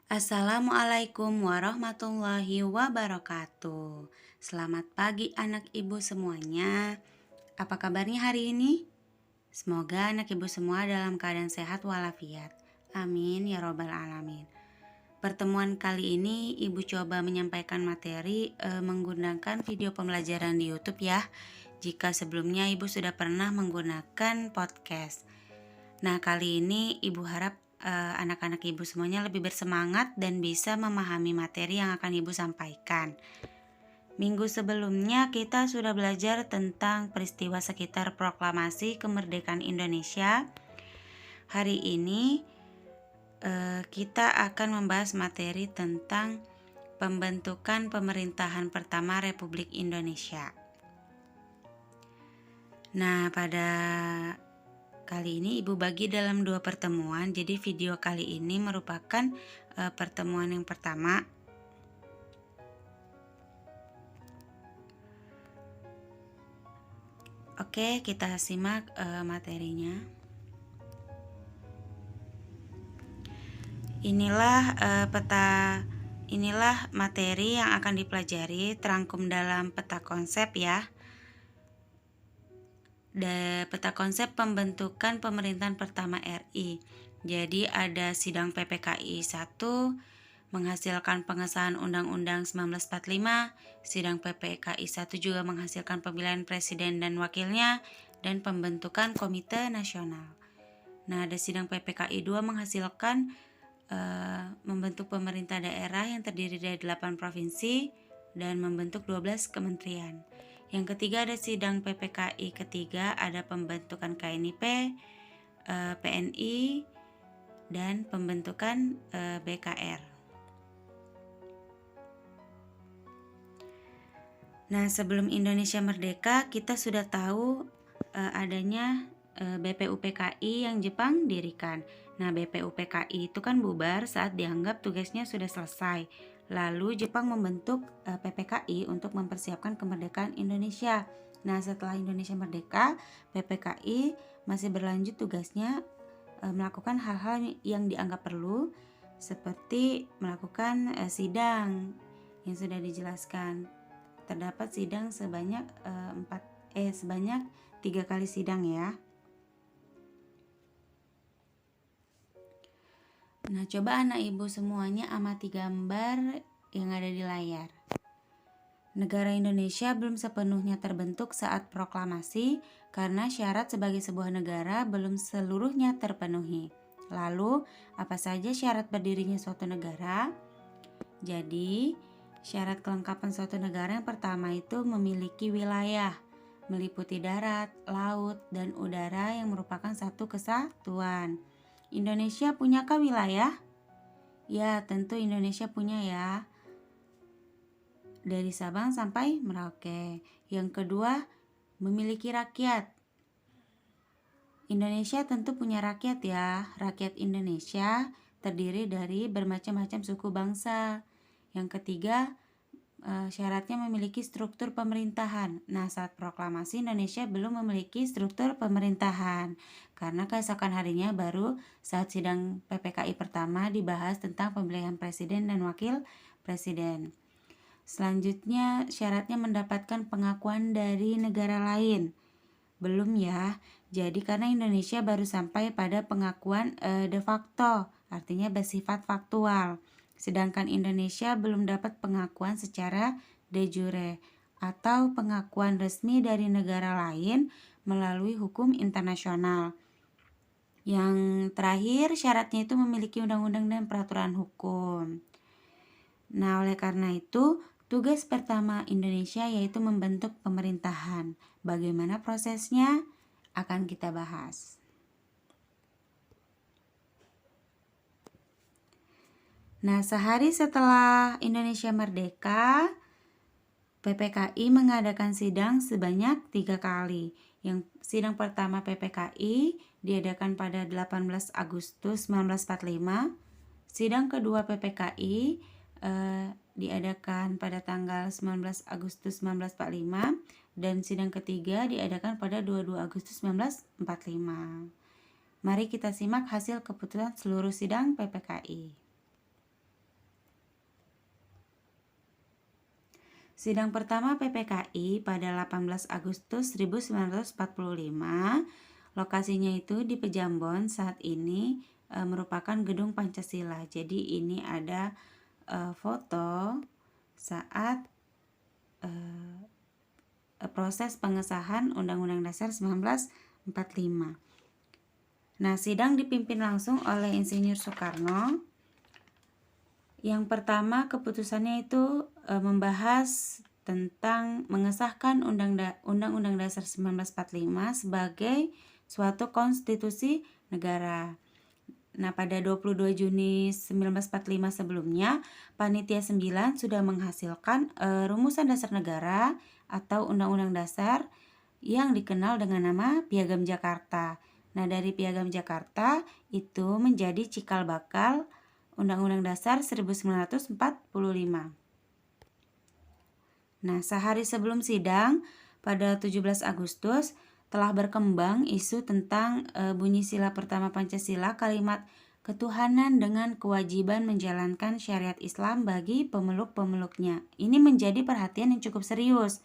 Assalamualaikum warahmatullahi wabarakatuh. Selamat pagi anak ibu semuanya. Apa kabarnya hari ini? Semoga anak ibu semua dalam keadaan sehat walafiat. Amin ya robbal alamin. Pertemuan kali ini ibu coba menyampaikan materi menggunakan video pembelajaran di YouTube ya. Jika sebelumnya ibu sudah pernah menggunakan podcast. Nah, kali ini ibu harap anak-anak ibu semuanya lebih bersemangat dan bisa memahami materi yang akan ibu sampaikan. Minggu sebelumnya kita sudah belajar tentang peristiwa sekitar proklamasi kemerdekaan Indonesia. Hari ini kita akan membahas materi tentang pembentukan pemerintahan pertama Republik Indonesia. Nah, pada kali ini ibu bagi dalam 2 pertemuan. Jadi video kali ini merupakan pertemuan yang pertama. Oke, kita simak materinya. Inilah materi yang akan dipelajari terangkum dalam peta konsep ya. Peta konsep pembentukan pemerintahan pertama RI. Jadi ada sidang PPKI 1 menghasilkan pengesahan Undang-Undang 1945, sidang PPKI 1 juga menghasilkan pemilihan presiden dan wakilnya dan pembentukan komite nasional. Nah, ada sidang PPKI 2 menghasilkan membentuk pemerintah daerah yang terdiri dari 8 provinsi dan membentuk 12 kementerian. Yang ketiga ada sidang PPKI ketiga, ada pembentukan KNIP, PNI, dan pembentukan BKR. Nah, sebelum Indonesia merdeka, kita sudah tahu adanya BPUPKI yang Jepang dirikan. Nah, BPUPKI itu kan bubar saat dianggap tugasnya sudah selesai. Lalu Jepang membentuk PPKI untuk mempersiapkan kemerdekaan Indonesia. Nah, setelah Indonesia merdeka, PPKI masih berlanjut tugasnya melakukan hal-hal yang dianggap perlu, seperti melakukan sidang yang sudah dijelaskan. Terdapat sidang sebanyak 3 kali sidang ya. Nah, coba anak ibu semuanya amati gambar yang ada di layar. Negara Indonesia belum sepenuhnya terbentuk saat proklamasi karena syarat sebagai sebuah negara belum seluruhnya terpenuhi. Lalu, apa saja syarat berdirinya suatu negara? Jadi, syarat kelengkapan suatu negara yang pertama itu memiliki wilayah, meliputi darat, laut, dan udara yang merupakan satu kesatuan. Indonesia punyakah wilayah? Ya, tentu Indonesia punya ya. Dari Sabang sampai Merauke. Yang kedua, memiliki rakyat. Indonesia tentu punya rakyat ya. Rakyat Indonesia terdiri dari bermacam-macam suku bangsa. Yang ketiga, syaratnya memiliki struktur pemerintahan. Nah, saat proklamasi Indonesia belum memiliki struktur pemerintahan karena keesokan harinya baru saat sidang PPKI pertama dibahas tentang pemilihan presiden dan wakil presiden. Selanjutnya, syaratnya mendapatkan pengakuan dari negara lain. Belum ya. Jadi karena Indonesia baru sampai pada pengakuan de facto, artinya bersifat faktual. Sedangkan Indonesia belum dapat pengakuan secara de jure atau pengakuan resmi dari negara lain melalui hukum internasional. Yang terakhir, syaratnya itu memiliki undang-undang dan peraturan hukum. Nah, oleh karena itu, tugas pertama Indonesia yaitu membentuk pemerintahan. Bagaimana prosesnya? Akan kita bahas. Nah, sehari setelah Indonesia merdeka, PPKI mengadakan sidang sebanyak 3 kali. Yang sidang pertama PPKI diadakan pada 18 Agustus 1945. Sidang kedua PPKI diadakan pada tanggal 19 Agustus 1945 dan sidang ketiga diadakan pada 22 Agustus 1945. Mari kita simak hasil keputusan seluruh sidang PPKI. Sidang pertama PPKI pada 18 Agustus 1945, lokasinya itu di Pejambon, saat ini merupakan Gedung Pancasila. Jadi ini ada foto saat proses pengesahan Undang-Undang Dasar 1945. Nah, sidang dipimpin langsung oleh Insinyur Soekarno. Yang pertama, keputusannya itu membahas tentang mengesahkan Undang-Undang Dasar 1945 sebagai suatu konstitusi negara. Nah, pada 22 Juni 1945 sebelumnya, Panitia 9 sudah menghasilkan rumusan dasar negara atau Undang-Undang Dasar yang dikenal dengan nama Piagam Jakarta. Nah, dari Piagam Jakarta itu menjadi cikal bakal Undang-Undang Dasar 1945. Nah, sehari sebelum sidang pada 17 Agustus telah berkembang isu tentang bunyi sila pertama Pancasila, kalimat ketuhanan dengan kewajiban menjalankan syariat Islam bagi pemeluk-pemeluknya. Ini menjadi perhatian yang cukup serius.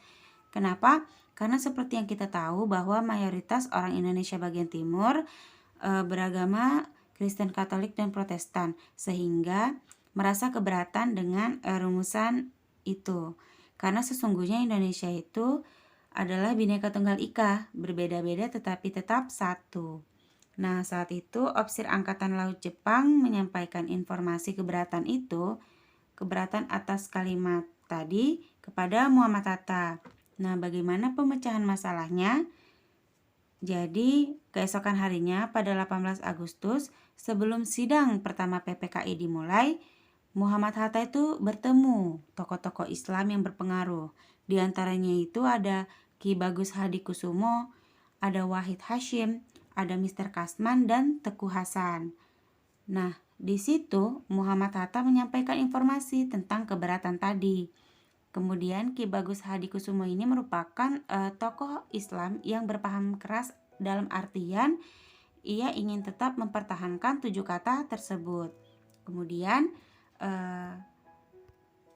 Kenapa? Karena seperti yang kita tahu bahwa mayoritas orang Indonesia bagian timur beragama Kristen, Katolik, dan Protestan, sehingga merasa keberatan dengan rumusan itu. Karena sesungguhnya Indonesia itu adalah Bhinneka Tunggal Ika, berbeda-beda tetapi tetap satu. Nah, saat itu Opsir Angkatan Laut Jepang menyampaikan informasi keberatan atas kalimat tadi kepada Muhammad Hatta. Nah, bagaimana pemecahan masalahnya? Jadi, keesokan harinya pada 18 Agustus, sebelum sidang pertama PPKI dimulai, Muhammad Hatta itu bertemu tokoh-tokoh Islam yang berpengaruh. Di antaranya itu ada Ki Bagus Hadikusumo, ada Wahid Hashim, ada Mr. Kasman, dan Teguh Hasan. Nah, di situ Muhammad Hatta menyampaikan informasi tentang keberatan tadi. Kemudian Ki Bagus Hadikusumo ini merupakan tokoh Islam yang berpaham keras, dalam artian ia ingin tetap mempertahankan 7 kata tersebut. Kemudian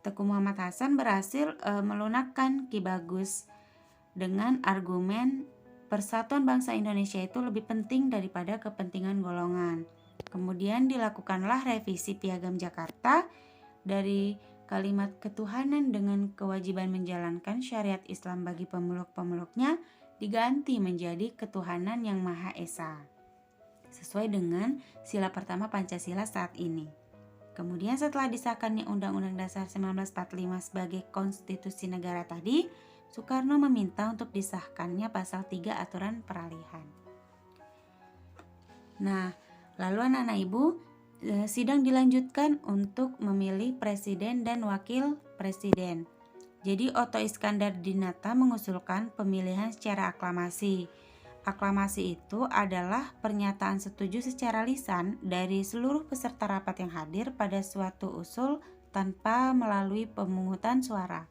Teguh Muhammad Hasan berhasil melunakkan Ki Bagus dengan argumen persatuan bangsa Indonesia itu lebih penting daripada kepentingan golongan. Kemudian dilakukanlah revisi Piagam Jakarta dari kalimat ketuhanan dengan kewajiban menjalankan syariat Islam bagi pemeluk-pemeluknya diganti menjadi ketuhanan yang Maha Esa, sesuai dengan sila pertama Pancasila saat ini. Kemudian setelah disahkannya Undang-Undang Dasar 1945 sebagai konstitusi negara tadi, Soekarno meminta untuk disahkannya pasal 3 aturan peralihan. Nah, lalu anak-anak ibu, sidang dilanjutkan untuk memilih presiden dan wakil presiden. Jadi Otto Iskandar Dinata mengusulkan pemilihan secara aklamasi. Aklamasi itu adalah pernyataan setuju secara lisan dari seluruh peserta rapat yang hadir pada suatu usul tanpa melalui pemungutan suara.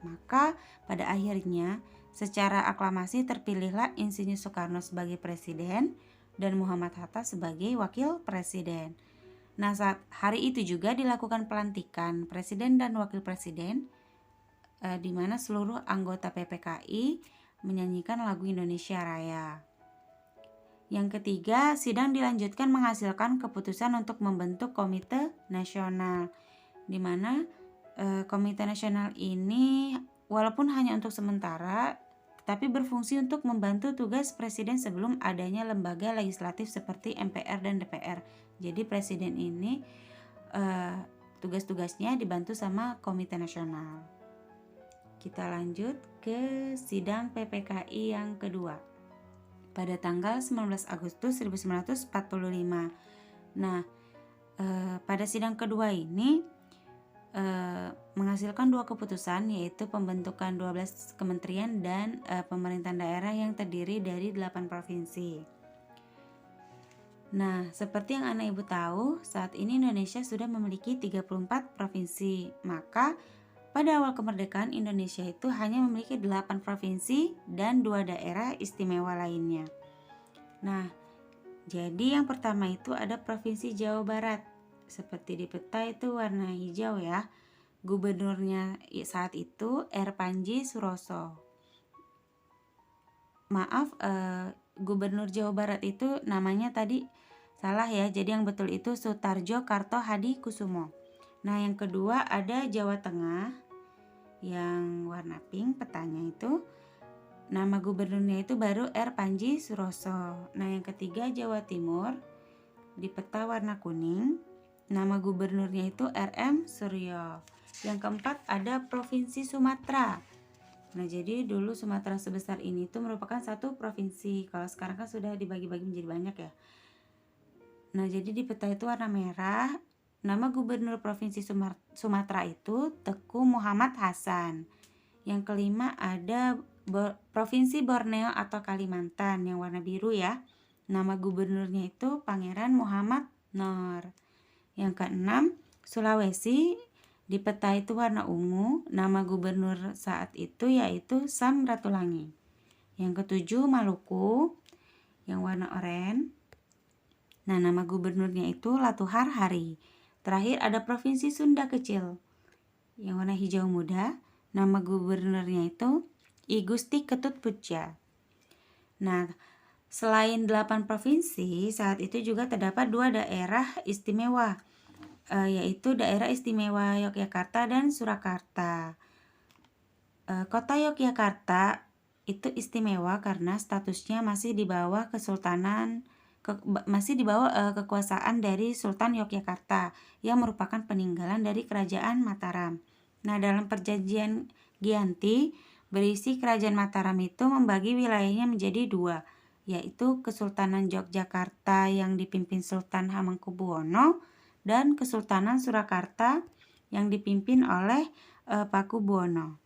Maka pada akhirnya secara aklamasi terpilihlah Insinyur Soekarno sebagai presiden dan Muhammad Hatta sebagai wakil presiden. Nah, saat hari itu juga dilakukan pelantikan presiden dan wakil presiden, di mana seluruh anggota PPKI menyanyikan lagu Indonesia Raya. Yang ketiga, sidang dilanjutkan menghasilkan keputusan untuk membentuk Komite Nasional, di mana Komite Nasional ini walaupun hanya untuk sementara, tapi berfungsi untuk membantu tugas presiden sebelum adanya lembaga legislatif seperti MPR dan DPR. Jadi presiden ini tugas-tugasnya dibantu sama Komite Nasional. Kita lanjut ke sidang PPKI yang kedua pada tanggal 19 Agustus 1945. Nah, pada sidang kedua ini menghasilkan 2 keputusan, yaitu pembentukan 12 kementerian dan pemerintahan daerah yang terdiri dari 8 provinsi. Nah, seperti yang anak ibu tahu, saat ini Indonesia sudah memiliki 34 provinsi. Maka pada awal kemerdekaan Indonesia itu hanya memiliki 8 provinsi dan 2 daerah istimewa lainnya. Nah, jadi yang pertama itu ada Provinsi Jawa Barat. Seperti di peta itu warna hijau ya. Gubernurnya saat itu R. Panji Suroso. Maaf, Gubernur Jawa Barat itu namanya tadi salah ya. Jadi yang betul itu Sutarjo Karto Hadi Kusumo. Nah, yang kedua ada Jawa Tengah yang warna pink petanya itu. Nama gubernurnya itu baru R. Panji Suroso. Nah, yang ketiga Jawa Timur di peta warna kuning. Nama gubernurnya itu RM Suryo. Yang keempat ada Provinsi Sumatera. Nah, jadi dulu Sumatera sebesar ini itu merupakan satu provinsi. Kalau sekarang kan sudah dibagi-bagi menjadi banyak ya. Nah, jadi di peta itu warna merah. Nama gubernur Provinsi Sumatera itu Teku Muhammad Hasan. Yang kelima ada Provinsi Borneo atau Kalimantan yang warna biru ya. Nama gubernurnya itu Pangeran Muhammad Noor. Yang keenam Sulawesi, di peta itu warna ungu. Nama gubernur saat itu yaitu Sam Ratulangi. Yang ketujuh Maluku yang warna oranye. Nah, nama gubernurnya itu Latuhar Hari. Terakhir ada Provinsi Sunda Kecil yang warna hijau muda. Nama gubernurnya itu I Gusti Ketut Puja. Nah, selain 8 provinsi, saat itu juga terdapat 2 daerah istimewa, yaitu Daerah Istimewa Yogyakarta dan Surakarta. Kota Yogyakarta itu istimewa karena statusnya masih di bawah kekuasaan dari Sultan Yogyakarta yang merupakan peninggalan dari Kerajaan Mataram. Nah, dalam perjanjian Giyanti berisi Kerajaan Mataram itu membagi wilayahnya menjadi 2, yaitu Kesultanan Yogyakarta yang dipimpin Sultan Hamengkubuwono dan Kesultanan Surakarta yang dipimpin oleh Pakubuwono.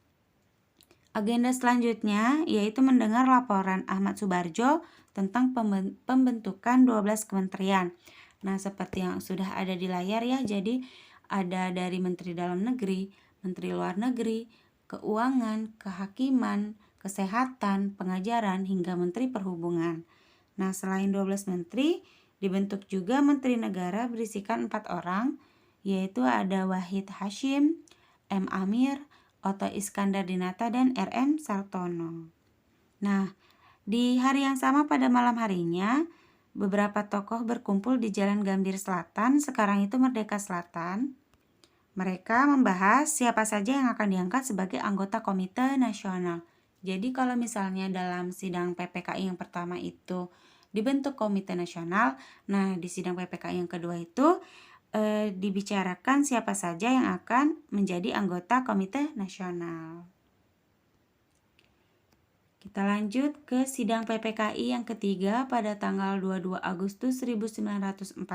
Agenda selanjutnya yaitu mendengar laporan Ahmad Subarjo tentang pembentukan 12 kementerian. Nah, seperti yang sudah ada di layar ya, jadi ada dari Menteri Dalam Negeri, Menteri Luar Negeri, Keuangan, Kehakiman, Kesehatan, Pengajaran, hingga Menteri Perhubungan. Nah, selain 12 menteri, dibentuk juga Menteri Negara berisikan 4 orang, yaitu ada Wahid Hasyim, M. Amir, Oto Iskandar Dinata, dan RM Sartono. Nah, di hari yang sama pada malam harinya, beberapa tokoh berkumpul di Jalan Gambir Selatan, sekarang itu Merdeka Selatan. Mereka membahas siapa saja yang akan diangkat sebagai anggota Komite Nasional. Jadi kalau misalnya dalam sidang PPKI yang pertama itu dibentuk Komite Nasional, nah di sidang PPKI yang kedua itu dibicarakan siapa saja yang akan menjadi anggota Komite Nasional. Kita lanjut ke sidang PPKI yang ketiga pada tanggal 22 Agustus 1945.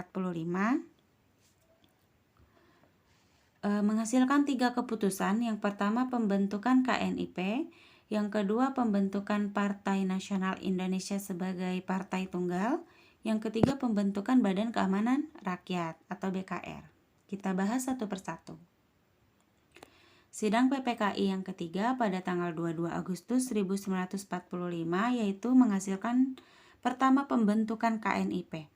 Menghasilkan 3 keputusan. Yang pertama pembentukan KNIP, yang kedua pembentukan Partai Nasional Indonesia sebagai partai tunggal, yang ketiga pembentukan Badan Keamanan Rakyat atau BKR. Kita bahas satu persatu. Sidang PPKI yang ketiga pada tanggal 22 Agustus 1945 yaitu menghasilkan pertama pembentukan KNIP.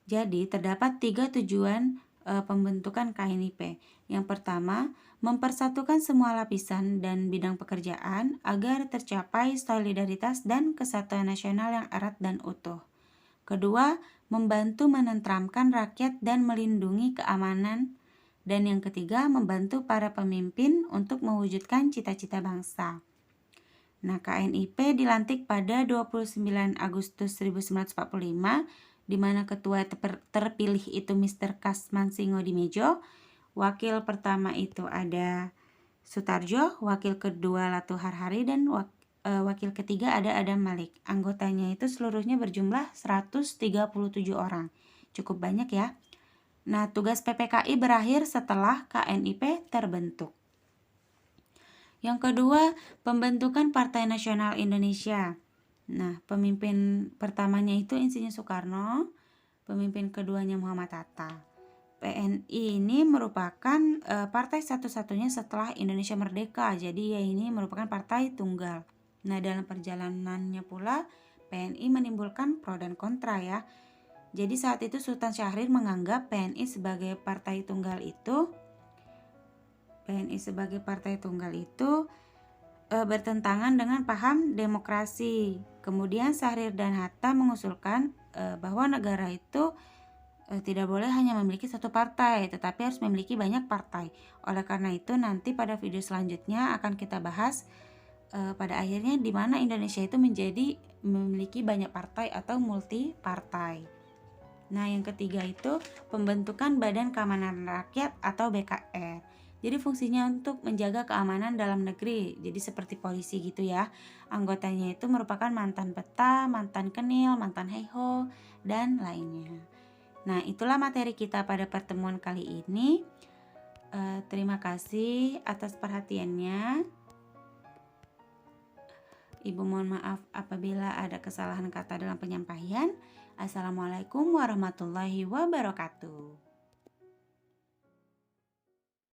Jadi terdapat 3 tujuan pembentukan KNIP. Yang pertama, mempersatukan semua lapisan dan bidang pekerjaan agar tercapai solidaritas dan kesatuan nasional yang erat dan utuh. Kedua, membantu menenteramkan rakyat dan melindungi keamanan. Dan yang ketiga, membantu para pemimpin untuk mewujudkan cita-cita bangsa. Nah, KNIP dilantik pada 29 Agustus 1945, di mana ketua terpilih itu Mr. Kasman Singodimedjo, wakil pertama itu ada Sutarjo, wakil kedua Latuhar Hari, dan wakil ketiga ada Adam Malik. Anggotanya itu seluruhnya berjumlah 137 orang. Cukup banyak ya. Nah, tugas PPKI berakhir setelah KNIP terbentuk. Yang kedua, pembentukan Partai Nasional Indonesia. Nah, pemimpin pertamanya itu Insinyur Soekarno, pemimpin keduanya Muhammad Hatta. PNI ini merupakan partai satu-satunya setelah Indonesia merdeka, jadi ya ini merupakan partai tunggal. Nah, dalam perjalanannya pula PNI menimbulkan pro dan kontra ya. Jadi saat itu Sultan Syahrir menganggap PNI sebagai partai tunggal itu PNI sebagai partai tunggal itu bertentangan dengan paham demokrasi. Kemudian Syahrir dan Hatta mengusulkan bahwa negara itu tidak boleh hanya memiliki satu partai, tetapi harus memiliki banyak partai. Oleh karena itu nanti pada video selanjutnya akan kita bahas pada akhirnya di mana Indonesia itu memiliki banyak partai atau multi partai. Nah, yang ketiga itu pembentukan Badan Keamanan Rakyat atau BKR. Jadi fungsinya untuk menjaga keamanan dalam negeri. Jadi seperti polisi gitu ya. Anggotanya itu merupakan mantan peta, mantan kenil, mantan heho, dan lainnya. Nah, itulah materi kita pada pertemuan kali ini. Terima kasih atas perhatiannya. Ibu mohon maaf apabila ada kesalahan kata dalam penyampaian. Assalamualaikum warahmatullahi wabarakatuh.